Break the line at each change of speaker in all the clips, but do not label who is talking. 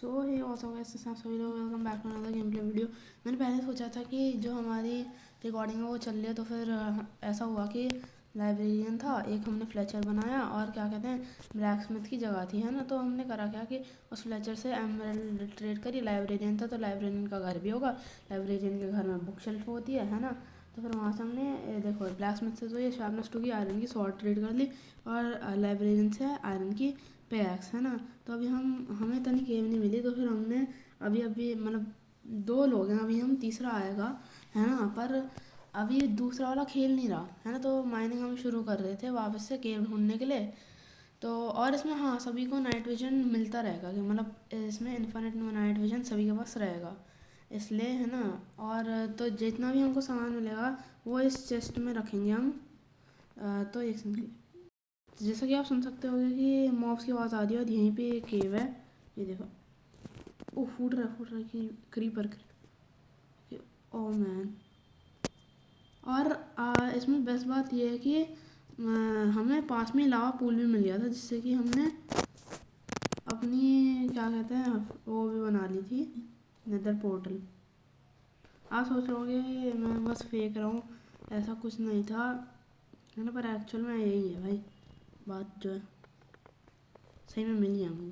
सो हे also guys, सभी लोग welcome back to another game play video. मैंने पहले सोचा था कि जो हमारी रिकॉर्डिंग है वो चल रही है, तो फिर ऐसा हुआ कि लाइब्रेरियन था एक, हमने फ्लेचर बनाया और क्या कहते हैं ब्लैक स्मिथ की जगह थी, है ना। तो हमने करा क्या कि उस फ्लेचर से एमरल्ड ट्रेड करी। लाइब्रेरियन था तो लाइब्रेरियन का घर भी होगा, लाइब्रेरियन के घर में बुक शेल्फ होती है ना। तो फिर वहाँ से हमने देखो ब्लैक स्मिथ से तो ये शार्पनेस 2 की आयरन की शॉर्ट ट्रेड कर ली, और लाइब्रेरियन से आयरन की पैक्स, है ना। तो अभी हमें इतनी गेम नहीं मिली, तो फिर हमने अभी अभी मतलब 2 लोग हैं, अभी हम तीसरा आएगा, है ना। पर अभी दूसरा वाला खेल नहीं रहा, है ना। तो माइनिंग हम शुरू कर रहे थे वापस से केव ढूंढने के लिए। तो और इसमें हाँ सभी को नाइट विजन मिलता रहेगा, कि मतलब इसमें इन्फिनिट नाइट विजन सभी के पास रहेगा, इसलिए, है ना। और तो जितना भी हमको सामान मिलेगा वो इस चेस्ट में रखेंगे हम। तो एक सेकंड, जैसा कि आप सुन सकते होगे कि मॉब्स की आवाज़ आ रही है, और यहीं पे एक केव है, ये देखो। ओ फूट रहा है कि क्रीपर। Oh man. और इसमें बेस्ट बात ये है कि हमें पास में लावा पूल भी मिल गया था, जिससे कि हमने अपनी क्या कहते हैं वो भी बना ली थी, नेदर पोर्टल। आप सोच रहे मैं बस फेंक रहा हूँ, ऐसा कुछ नहीं था, है ना। पर एक्चुअल में यही है भाई, बात जो है सही में मिल गया मुझे।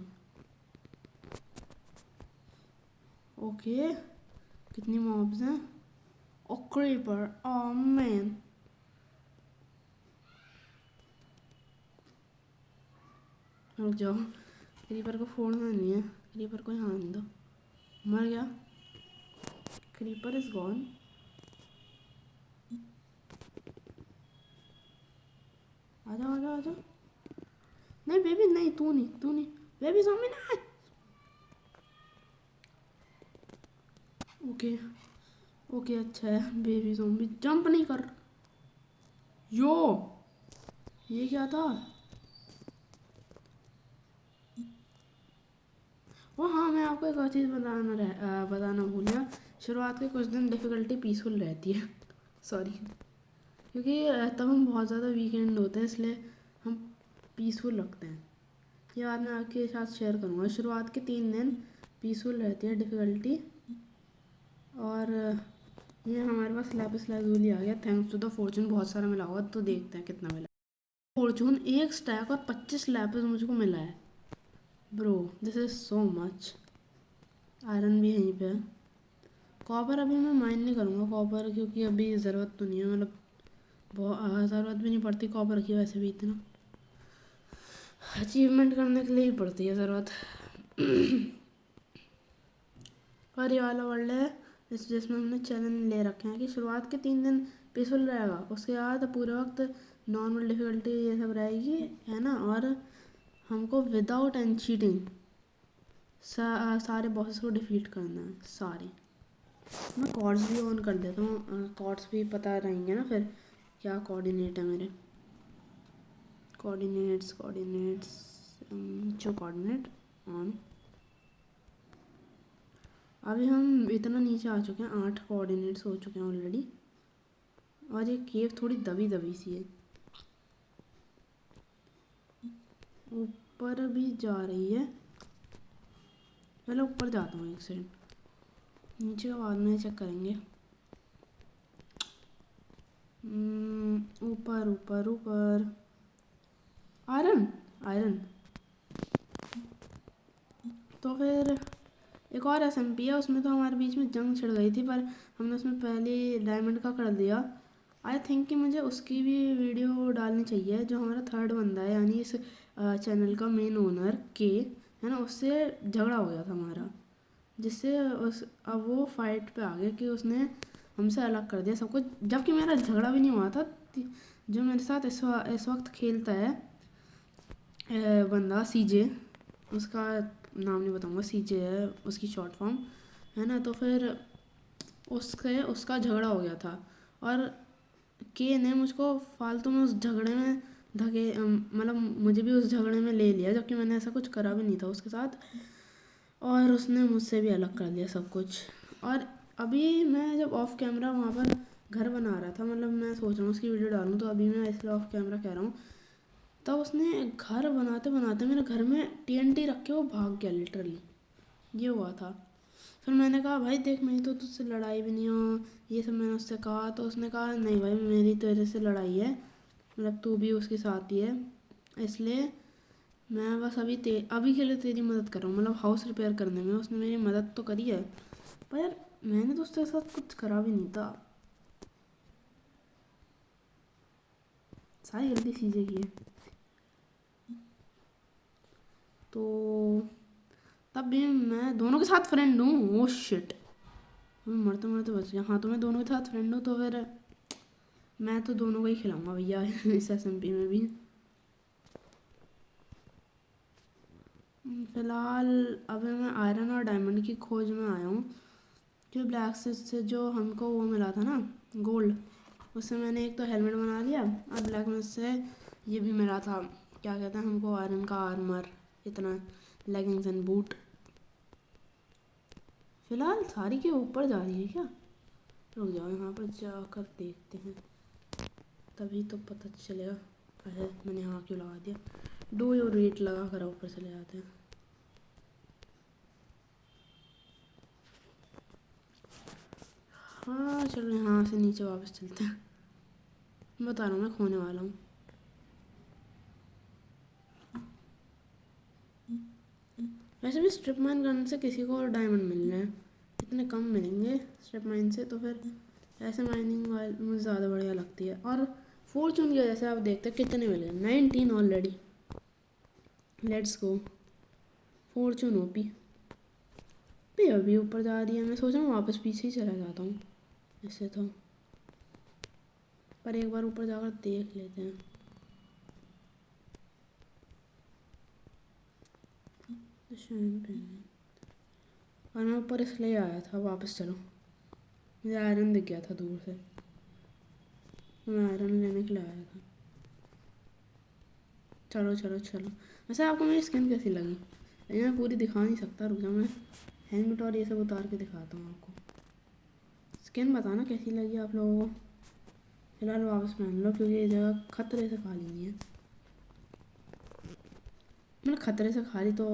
ओके, कितनी मॉब्स हैं। ओ क्रीपर, ओ मैन। रुक जाओ, क्रीपर को फोड़ना नहीं है, क्रीपर को यहाँ आने दो। मर गया, क्रीपर इज गॉन। आजा आजा आजा। नहीं बेबी, नहीं तू नहीं, तू नहीं बेबी, ज़ॉम्बी नहीं। ओके ओके, अच्छा है, बेबी ज़ॉम्बी जंप नहीं कर। यो, ये क्या था। ओ हाँ, मैं आपको एक और चीज़ बताना भूल गया। शुरुआत के कुछ दिन डिफ़िकल्टी पीसफुल रहती है सॉरी, क्योंकि तब हम बहुत ज़्यादा वीकेंड होते हैं, इसलिए हम पीसफुल रखते हैं। ये बात मैं आपके साथ शेयर करूँगा। शुरुआत के 3 दिन पीसफुल रहती है डिफ़िकल्टी। और ये हमारे पास लैपिस लाइज़ूली आ गया, थैंक्स टू द फॉर्चून। बहुत सारा मिला होगा, तो देखते हैं कितना मिला। फॉर्चून 1 स्टैक और 25 लैपिस मुझको मिला है bro, this is so much. Iron भी यहीं पे है। कॉपर अभी मैं माइन नहीं करूँगा कॉपर, क्योंकि अभी ज़रूरत तो नहीं है, मतलब बहुत ज़रूरत भी नहीं पड़ती कॉपर की वैसे भी इतना। अचीवमेंट करने के लिए ही पड़ती है ज़रूरत। और ये वाला वर्ल्ड है जिसमें हमने चैलेंज ले रखे हैं कि शुरुआत के 3 दिन पीसफुल रहेगा, उसके बाद पूरे वक्त नॉर्मल डिफ़िकल्टी ये सब रहेगी, है ना। और हमको विदाउट एंड चीटिंग सारे बॉसेस को डिफीट करना है, सारे। मैं कॉर्ड्स भी ऑन कर देता हूँ, कॉर्ड्स भी पता रहेंगे ना फिर क्या कोऑर्डिनेट है मेरे। कोऑर्डिनेट्स जो कोऑर्डिनेट ऑन। अभी हम इतना नीचे आ चुके हैं, 8 कोऑर्डिनेट्स हो चुके हैं ऑलरेडी। और ये केव थोड़ी दबी दबी सी है, ऊपर भी जा रही है। पहले ऊपर जाता हूँ, एक सेकंड, नीचे का बाद में चेक करेंगे। ऊपर ऊपर ऊपर, आयरन आयरन। तो फिर एक और एसएमपी है, उसमें तो हमारे बीच में जंग छिड़ गई थी, पर हमने उसमें पहले डायमंड का कर दिया। आई थिंक कि मुझे उसकी भी वीडियो डालनी चाहिए, जो हमारा थर्ड बंदा है, यानी इस चैनल का मेन ओनर के, है ना। उससे झगड़ा हो गया था हमारा, जिससे उस अब वो फाइट पे आ गया कि उसने हमसे अलग कर दिया सब कुछ, जबकि मेरा झगड़ा भी नहीं हुआ था। जो मेरे साथ इस वक्त खेलता है बंदा सीजे, उसका नाम नहीं बताऊंगा, सीजे है उसकी शॉर्ट फॉर्म, है ना। तो फिर उसका झगड़ा हो गया था, और के ने मुझको फालतू में उस झगड़े में धके, मतलब मुझे भी उस झगड़े में ले लिया, जबकि मैंने ऐसा कुछ करा भी नहीं था उसके साथ। और उसने मुझसे भी अलग कर दिया सब कुछ। और अभी मैं जब ऑफ कैमरा वहाँ पर घर बना रहा था, मतलब मैं सोच रहा हूँ उसकी वीडियो डालूँ, तो अभी मैं इसलिए ऑफ कैमरा कह रहा हूँ। तब उसने घर बनाते बनाते मेरे घर में टीएनटी रख के वो भाग गया लिटरली। ये हुआ था। फिर मैंने कहा भाई देख मेरी तो तुझसे लड़ाई भी नहीं हो, ये सब मैंने उससे कहा तो उसने कहा नहीं भाई मेरी तेरे से लड़ाई है, मतलब तू भी उसके साथ ही है, इसलिए मैं बस अभी के लिए तेरी मदद कर रहा हूँ, मतलब हाउस रिपेयर करने में उसने मेरी मदद तो करी है, पर यार मैंने तो उसके साथ कुछ करा भी नहीं था, सारी गलती चीज़ें की है। तो तब भी मैं दोनों के साथ फ्रेंड हूँ। ओ शिट, मैं मरते मरते बच गया। हाँ तो मैं दोनों के साथ फ्रेंड हूँ तो फिर मैं तो दोनों को ही खिलाऊंगा भैया इस एसएमपी में भी। फिलहाल अभी मैं आयरन और डायमंड की खोज में आया हूँ। जो ब्लैक से जो हमको वो मिला था ना, गोल्ड, उससे मैंने एक तो हेलमेट बना लिया और ब्लैक में से ये भी मिला था, क्या कहते हैं हमको, आयरन का आर्मर, इतना, लेगिंग्स एंड बूट। फिलहाल सारी के ऊपर जा रही है क्या? रुक जाओ यहाँ पर जाकर देखते हैं, तभी तो पता चलेगा। अरे मैंने यहाँ क्यों लगा दिया, डू योर रेट लगा कर ऊपर चले जाते हैं। हाँ चलो यहाँ से नीचे वापस चलते हैं, बता रहा हूँ मैं खोने वाला हूँ। वैसे भी स्ट्रिप माइन करने से किसी को और डायमंड मिलने हैं, इतने कम मिलेंगे स्ट्रिप माइन से, तो फिर ऐसे माइनिंग वाली मुझे ज़्यादा बढ़िया लगती है। और फॉर्चून की वजह से आप देखते हैं कितने मिल गए, 19 already. Let's go Fortune OP भी अभी ऊपर जा रही है, मैं सोच रहा हूँ वापस पीछे ही चला जाता हूँ इससे तो, पर एक बार ऊपर जाकर देख लेते हैं। और मैं ऊपर इसलिए आया था, वापस चलो, मुझे आयरन दिख गया था दूर से, तो मैं आयरन लेने के लिए आया था। चलो चलो चलो, वैसे आपको मेरी स्किन कैसी लगी? ये मैं पूरी दिखा नहीं सकता, रुक जाओ मैं हेलमेट और ये सब उतार के दिखाता हूँ आपको। स्किन बताना कैसी लगी आप लोगों को। फिलहाल वापस पहन लो क्योंकि ये जगह खतरे से खाली नहीं है, मतलब खतरे से खाली तो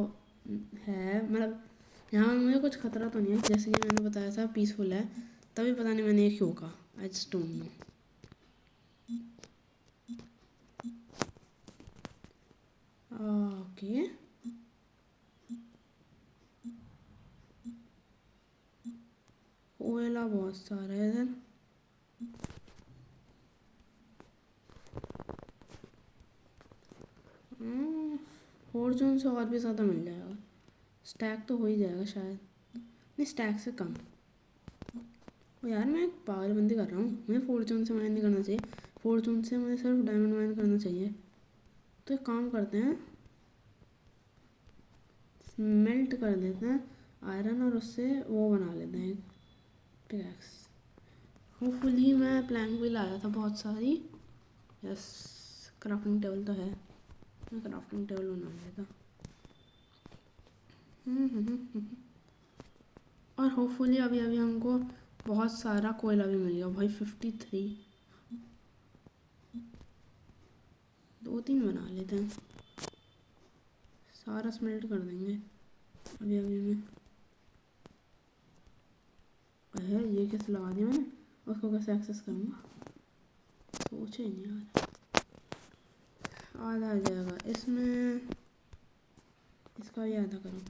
है, मतलब यहाँ मुझे कुछ खतरा तो नहीं है, जैसे कि मैंने बताया था पीसफुल है, तभी पता नहीं मैंने ये क्यों कहा, I just don't know. Okay कोयला बहुत सारा है इधर। फॉर्चून से और भी ज़्यादा मिल जाएगा, स्टैक तो हो ही जाएगा शायद, नहीं स्टैक से कम। ओ यार मैं पागलबंदी कर रहा हूँ, मुझे फॉर्चून से माइन नहीं करना चाहिए, फॉर्चून से मुझे सिर्फ डायमंड माइन करना चाहिए। तो एक काम करते हैं, मेल्ट कर देते हैं आयरन और उससे वो बना लेते हैं पिकैक्स। होपफुली मैं प्लैंक भी लाया था बहुत सारी, यस क्राफ्टिंग टेबल तो है, मैं क्राफ्टिंग टेबल बना लेता। और होपफुली अभी अभी हमको बहुत सारा कोयला भी मिल गया भाई, 53, 2-3 बना लेते हैं, सारा स्मेल्ट कर देंगे अभी अभी में। अरे ये कैसे लगा दिया मैंने, उसको कैसे एक्सेस करूँगा, सोचे ही नहीं यार। आधा आ जाएगा इसमें, इसका भी आधा करो,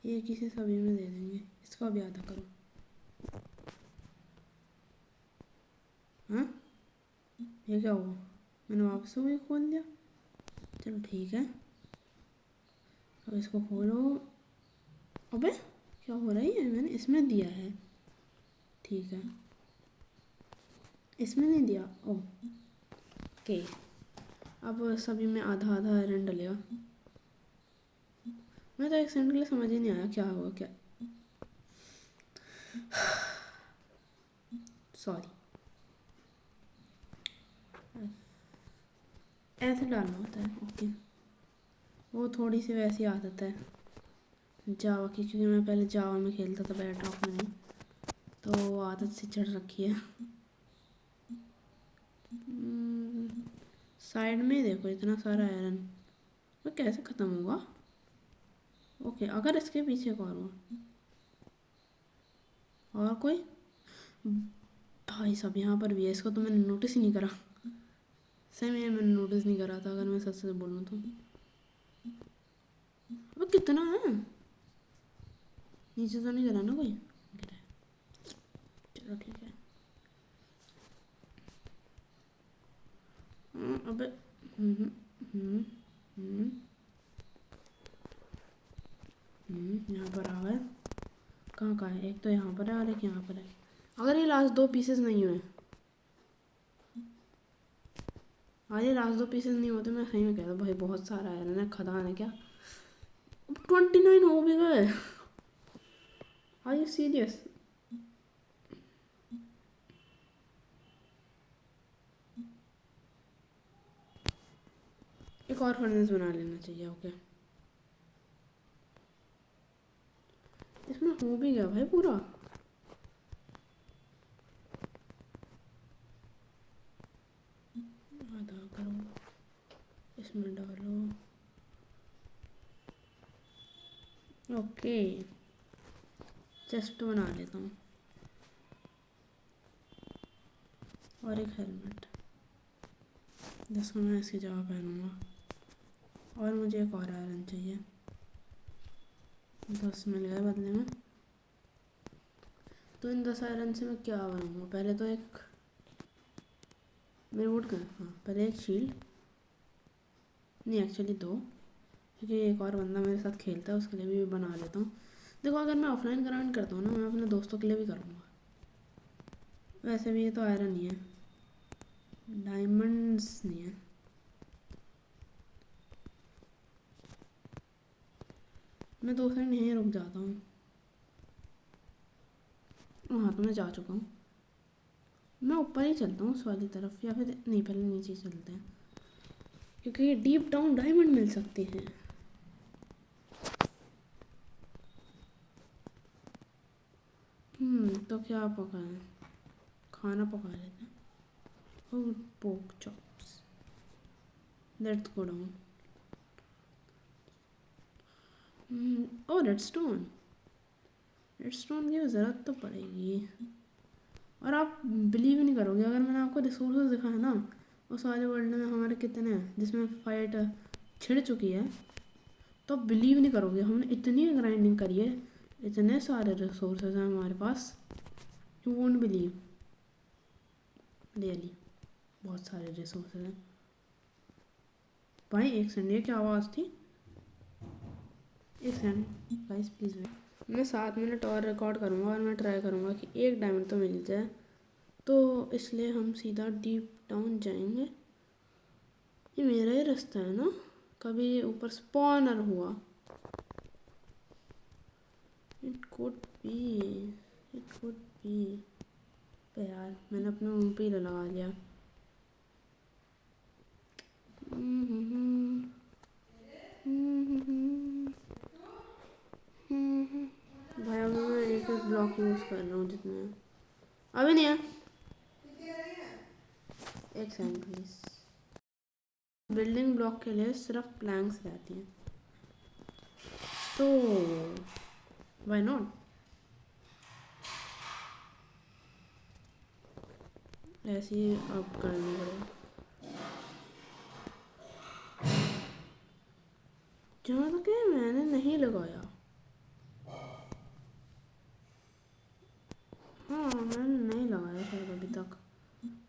ये किसी सभी में दे देंगे, इसका भी आधा करो। हाँ ये क्या हुआ, मैंने वापस से वही खोल दिया, चलो ठीक है। अब इसको खोलो, अबे क्या हो रहा है, मैंने इसमें दिया है, ठीक है इसमें नहीं दिया, ओके। अब सभी में आधा आधा आयरन डलेगा। मैं तो एक सेकंड के लिए समझ ही नहीं आया क्या हुआ क्या, सॉरी। ऐसे डालना होता है, ओके। वो थोड़ी सी वैसी आदत है जावा की, क्योंकि मैं पहले जावा में खेलता था बैड रॉक में नहीं, तो वो आदत से चढ़ रखी है। साइड में देखो इतना सारा आयरन, वो कैसे ख़त्म होगा, ओके, अगर इसके पीछे एक और हो, और कोई भाई साहब यहाँ पर भी है, इसको तो मैंने नोटिस ही नहीं करा। सही में मैंने नोटिस नहीं करा था, अगर मैं सच से बोलूँ तो। अब कितना है, नीचे तो नहीं गिरा ना कोई? गिरा है। चलो ठीक है। अबे हम्म हम्म हम्म यहाँ पर आ गए। कहाँ का है? एक तो यहाँ पर है और एक यहाँ पर है। अगर ये लास्ट दो पीसेस नहीं हुए, अरे ये लास्ट दो पीसेस नहीं होते, मैं सही में कहता भाई बहुत सारा आयरन है, खदान है क्या। अब 29 हो भी गए। Are you serious? एक और फर्नेस बना लेना चाहिए। ओके, इसमें हो भी गया भाई पूरा। आधा करो, इसमें डालो। ओके, चेस्ट बना लेता हूँ और एक हेलमेट, जिसको मैं इसकी जगह पहनूंगा। और मुझे एक और आयरन चाहिए, 10 मिल गए बदले में। तो इन 10 आयरन से मैं क्या बनाऊंगा? पहले तो एक मेरे वुड का, हाँ पहले एक शील्ड, नहीं एक्चुअली दो, क्योंकि एक और बंदा मेरे साथ खेलता है, उसके लिए भी बना लेता हूँ। देखो अगर मैं ऑफलाइन ग्राइंड करता हूँ ना, मैं अपने दोस्तों के लिए भी करूँगा। वैसे भी ये तो आयरन ही है, डायमंड्स नहीं है। मैं 2 सेकंड यहीं रुक जाता हूँ। वहाँ तो मैं जा चुका हूँ। मैं ऊपर ही चलता हूँ उस वाली तरफ, या फिर नहीं पहले नीचे चलते हैं, क्योंकि ये डीप डाउन डायमंड मिल सकती हैं। तो क्या पकाएं? खाना पका लेते हैं। और पोक चॉप्स, लेट्स गो डाउन। और रेडस्टोन, रेडस्टोन की ज़रूरत तो पड़ेगी। और आप बिलीव नहीं करोगे, अगर मैंने आपको रिसोर्सेज दिखाया ना उस वाले वर्ल्ड में हमारे कितने हैं, जिसमें फाइट छिड़ चुकी है, तो आप बिलीव नहीं करोगे। हमने इतनी ग्राइंडिंग करी है, इतने सारे रिसोर्सेज हैं हमारे पास, यू वोंट बिलीव। रियली बहुत सारे रिसोर्सेज हैं भाई। एक सेकंड, ये क्या आवाज़ थी? एक सेकंड गाइस प्लीज़ वेट। मैं 7 मिनट और रिकॉर्ड करूँगा और मैं ट्राई करूँगा कि एक डायमंड तो मिल जाए। तो इसलिए हम सीधा डीप डाउन जाएंगे। ये मेरा ही रास्ता है ना? कभी ऊपर स्पॉनर हुआ? It could be, it could be. पे यार मैंने अपने मुंह पे ही लगा लिया। भाई अब मैं एक ब्लॉक यूज़ कर रहा हूँ जितने। अभी नहीं है, एक सेकंड प्लीज़। बिल्डिंग ब्लॉक के लिए सिर्फ प्लैंक्स रहती हैं, तो व्हाई नॉट। ऐसे ही अब करना पड़ेगा। जहाँ तक है मैंने नहीं लगाया। हाँ मैंने नहीं लगाया शायद अभी तक,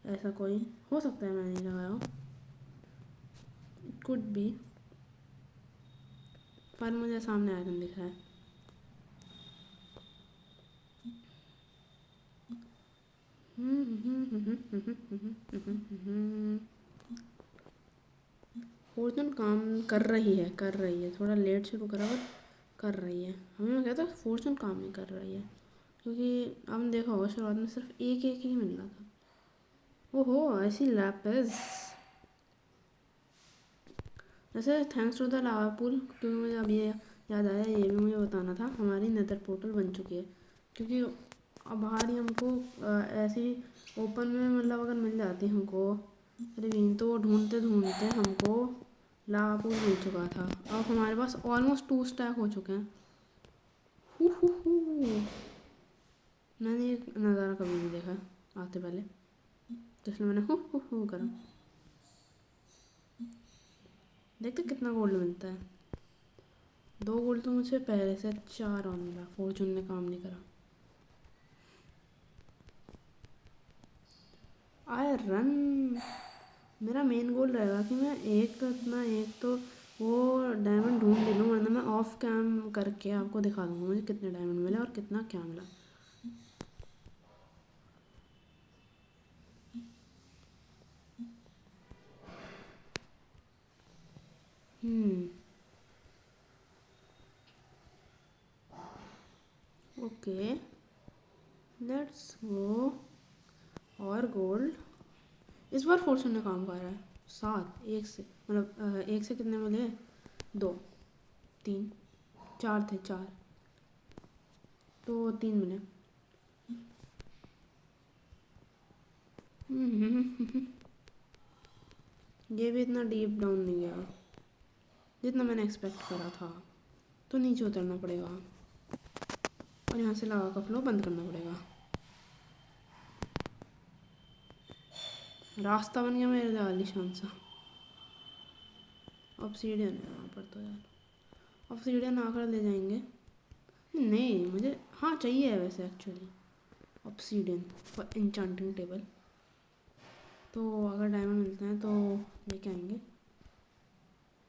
ऐसा कोई हो सकता है मैंने नहीं लगाया हो, इट कुड बी। पर मुझे सामने आयरन दिख रहा है। फॉर्चून काम कर रही है, कर रही है, थोड़ा लेट शुरू करा पर कर रही है। हमें मैं कहता फॉर्चून काम नहीं कर रही है, क्योंकि आपने देखा होगा शुरुआत में सिर्फ एक एक ही मिल रहा था। ओहो ऐसी लैपिस। वैसे thanks to the lava pool, क्योंकि मुझे अब ये याद आया, ये भी मुझे बताना था, हमारी नेदर पोर्टल बन चुकी है। क्योंकि अब बाहर ही हमको ऐसी ओपन में मतलब अगर मिल जाती हमको रिवीन, तो ढूंढते ढूंढते हमको लावा पूल मिल चुका था। अब हमारे पास ऑलमोस्ट 2 स्टैक हो चुके हैं। Who who who. मैंने ये नज़ारा कभी नहीं देखा आते पहले, तो इसलिए मैंने हु करा। देखते कितना गोल्ड मिलता है। 2 गोल्ड तो मुझे पहले से 4 और मिला, फॉर्चून ने काम नहीं करा। आए रन। मेरा मेन गोल रहेगा कि मैं एक तो वो डायमंड ढूंढ लूँ, वरना मैं ऑफ कैम करके आपको दिखा दूँगा मुझे कितने डायमंड मिले और कितना क्या मिला। Okay, let's go. और गोल्ड इस बार फॉर्चून ने काम कर रहा है। 7 एक से, मतलब एक से कितने मिले? 2 3 4 थे, 4 तो 3 मिले। ये भी इतना डीप डाउन नहीं गया जितना मैंने एक्सपेक्ट करा था, तो नीचे उतरना पड़ेगा और यहाँ से लावा का फ्लो बंद करना पड़ेगा। रास्ता बन गया मेरे लिए आलीशान सा। ऑब्सीडियन है वहाँ पर, तो यार ऑब्सीडियन आकर ले जाएंगे। नहीं मुझे, हाँ चाहिए है वैसे actually obsidian for enchanting table. तो अगर डायमंड मिलते हैं तो लेके आएंगे,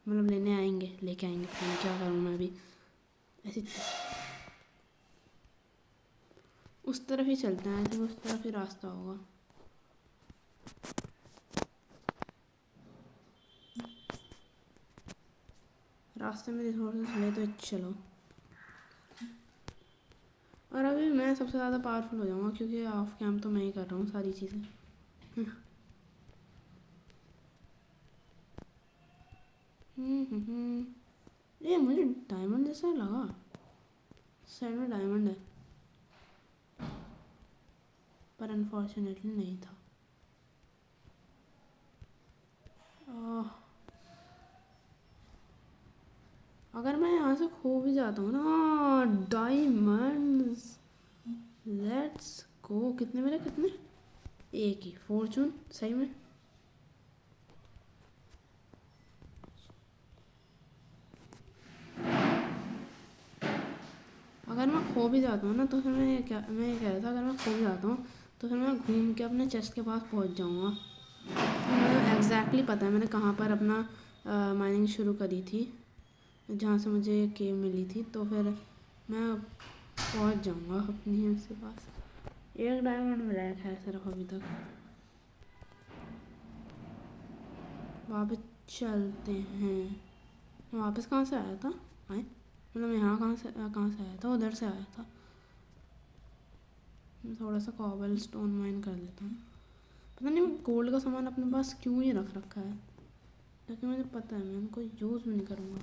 मतलब लेने आएंगे, लेके आएंगे। तो क्या करूँ मैं अभी, ऐसे उस तरफ ही चलते हैं। ऐसे उस तरफ ही रास्ता होगा। रास्ते में रिसोर्सेस ले तो चलो। और अभी मैं सबसे ज़्यादा पावरफुल हो जाऊँगा क्योंकि ऑफ कैम तो मैं ही कर रहा हूँ सारी चीज़ें। ये मुझे डायमंड जैसा लगा, साइड में डायमंड है, पर अनफॉर्चुनेटली नहीं था। अगर मैं यहाँ से खो भी जाता हूँ ना डायमंड्स, लेट्स गो। कितने मिले, कितने? एक ही फॉर्चून सही में। अगर मैं खो भी जाता हूँ ना तो फिर मैं ये कह रहा था, अगर मैं खो भी जाता हूँ तो फिर मैं घूम के अपने चेस्ट के पास पहुँच जाऊँगा। तो मुझे एग्जैक्टली पता है मैंने कहाँ पर अपना माइनिंग शुरू करी थी, जहाँ से मुझे केव मिली थी। तो फिर मैं पहुँच जाऊँगा अपनी उसके पास। एक डायमंड मिला है खैर सिर्फ अभी तक। वापस चलते हैं। वापस कहाँ से आया था? आए मतलब यहाँ कहाँ से आया था? उधर से आया था। मैं थोड़ा सा कॉबल स्टोन माइन कर लेता हूँ। पता नहीं मैं गोल्ड का सामान अपने पास क्यों ही रख रखा है, क्योंकि मुझे पता है मैं उनको यूज़ भी नहीं करूँगा।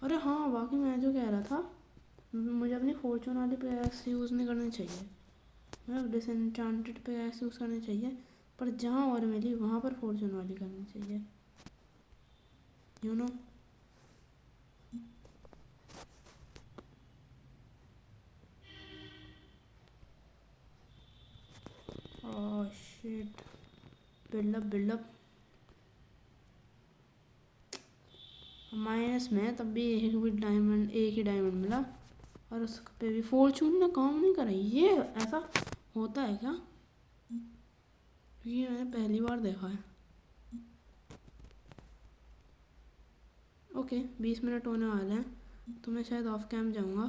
अरे हाँ, बाकी मैं जो कह रहा था, मुझे अपनी फॉर्चून वाली पिकैक्स यूज़ नहीं करनी चाहिए, मतलब डिसएंचांटेड पिकैक्स यूज़ करनी चाहिए। पर जहाँ और मिली वहाँ पर फॉर्चून वाली करनी चाहिए, you know. Oh shit, build up minus में तब भी एक ही डायमंड मिला, और उस पे भी फॉर्चून ने काम नहीं करा। ये ऐसा होता है क्या? ये मैंने पहली बार देखा है। ओके 20 मिनट होने वाले हैं तो मैं शायद ऑफ कैम जाऊँगा।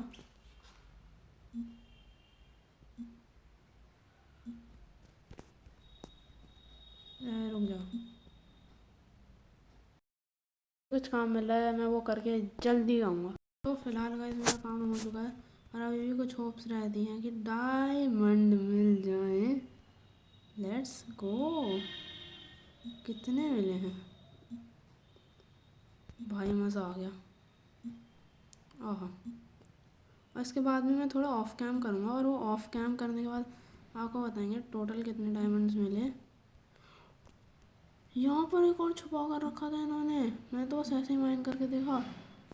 रुक जाओ, कुछ काम मिल रहा है, मैं वो करके जल्दी आऊँगा। तो फिलहाल गाइस मेरा काम हो चुका है और अभी भी कुछ होप्स रहती हैं कि डायमंड मिल जाए। Let's go. कितने मिले हैं भाई, मज़ा आ गया। आहा, और इसके बाद भी मैं थोड़ा ऑफ कैम करूँगा, और वो ऑफ कैम करने के बाद आपको बताएंगे टोटल कितने डायमंड्स मिले। यहाँ पर एक और छुपा कर रखा था इन्होंने, मैं तो बस ऐसे ही माइन करके देखा,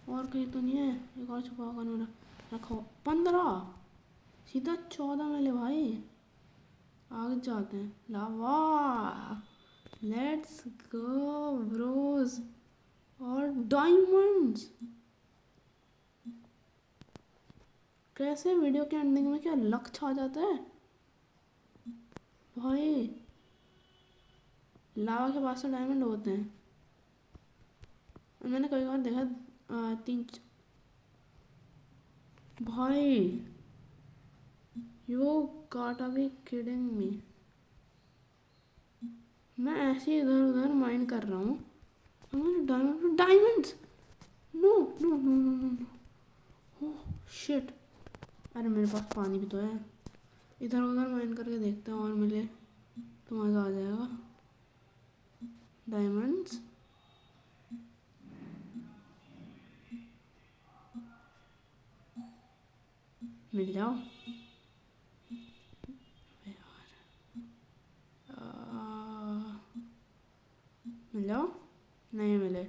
और कहीं तो नहीं है। एक और छुपा कर रखा 15, सीधा 14 मिले भाई। आगे जाते हैं। लावा, लेट्स गो ब्रोज। और डायमंड्स कैसे वीडियो के एंडिंग में क्या लक छा जाता है भाई। लावा के पास तो डायमंड होते हैं। और मैंने कई बार देखा भाई, यू गॉटा बी किडिंग मी। मैं ऐसे ही इधर उधर माइन कर रहा हूँ, मैंने diamonds. No no no no no no, oh shit. अरे मेरे पास पानी भी तो है। इधर उधर माइन करके देखते हैं, और मिले तो मज़ा आ जाएगा। डायमंड्स मिल जाओ यार, मिल जाओ। नहीं मिले।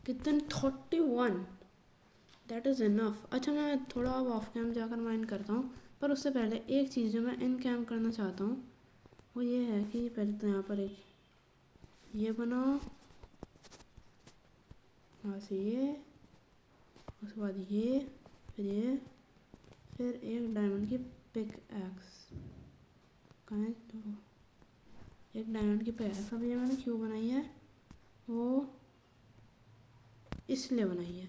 कितने? 31, दैट इज़ इनफ। अच्छा मैं थोड़ा अब ऑफ कैम जाकर माइन करता हूँ, पर उससे पहले एक चीज़ जो मैं इन कैम करना चाहता हूँ वो ये है कि पहले तो यहाँ पर एक ये बनाओ, यहाँ से ये, उसके बाद ये, फिर ये, फिर एक डायमंड की पिक एक्स। कहाँ है? तो एक डायमंड की पिक एक्स। अब ये मैंने क्यों बनाई है, वो इसलिए बनाई है।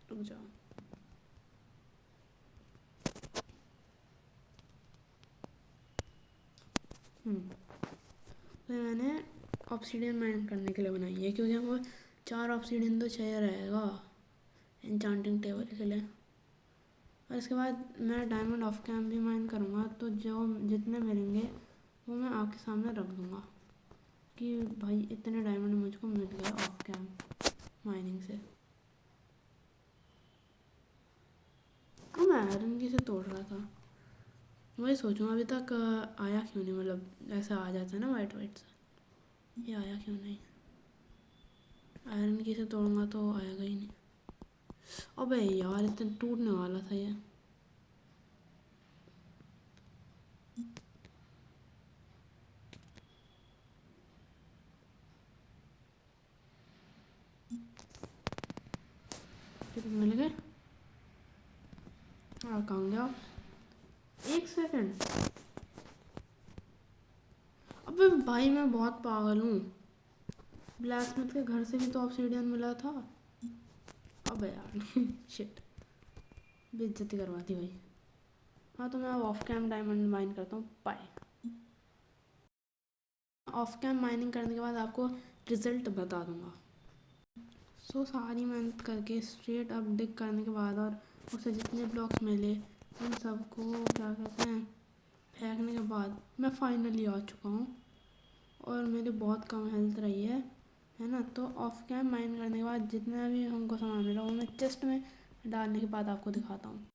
रुक जाओ। तो मैंने ऑब्सीडियन माइन करने के लिए बनाई है, क्योंकि हमको 4 ऑब्सीडियन तो चाहिए रहेगा एन्चांटिंग टेबल के लिए। और इसके बाद मैं डायमंड ऑफ कैम भी माइन करूँगा, तो जो जितने मिलेंगे वो मैं आपके सामने रख दूँगा कि भाई इतने डायमंड मुझको मिल गए ऑफ कैम माइनिंग से। तो मैं आयरन की से तोड़ रहा था, वही सोचूँ अभी तक आया क्यों नहीं, मतलब ऐसा आ जाता है ना वाइट वाइट सा, ये आया क्यों नहीं। आयरन की से तोड़ूंगा तो आएगा ही नहीं। अबे यार इतना टूटने वाला था ये। फिर मिल गए। हाँ कहाँ गया? 1 सेकंड। अबे भाई मैं बहुत पागल हूँ, ब्लैक स्मिथ के घर से भी तो ऑब्सीडियन मिला था। अबे यार शिट, बेइज्जती करवा दी भाई। हाँ तो मैं ऑफ कैम डायमंड माइन करता हूँ, बाय। ऑफ कैम माइनिंग करने के बाद आपको रिजल्ट बता दूँगा। सो सारी मेहनत करके स्ट्रेट अप डिग करने के बाद और उसे जितने ब्लॉक्स मिले उन सबको क्या कहते हैं फेंकने के बाद मैं फाइनली आ चुका हूँ, और मेरी बहुत कम हेल्थ रही है ना। तो ऑफ कैम माइन करने के बाद जितना भी हमको सामान मिला वो मैं चेस्ट में डालने के बाद आपको दिखाता हूँ।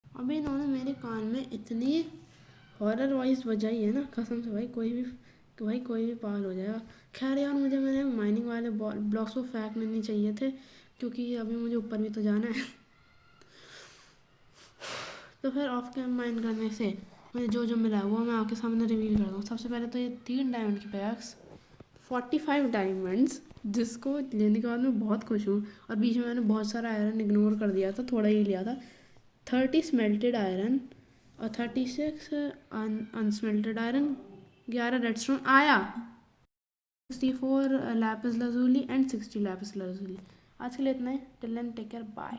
अभी इन्होंने मेरे कान में इतनी हॉरर वॉइस बजाई है ना, कसम से भाई कोई भी पागल हो जाएगा। खैर यार मुझे मेरे माइनिंग वाले ब्लॉक्स को फेंकने नहीं चाहिए थे, क्योंकि अभी मुझे ऊपर भी तो जाना है। तो फिर ऑफ कैम माइन करने से मुझे जो जो मिला है वो मैं आपके सामने रिवील कर दूँ। सबसे पहले तो ये 3 डायमंड की पैक्स, 45 डायमंड्स, जिसको लेने के बाद मैं बहुत खुश हूँ। और बीच में मैंने बहुत सारा आयरन इग्नोर कर दिया था, थोड़ा ही लिया था। 30 स्मेल्टेड आयरन और 36 अनस्मेल्टेड आयरन, 11 रेडस्टोन आया, 64 lapis lazuli and 60 lapis lazuli। आज के लिए इतना ही। Till then take care, bye.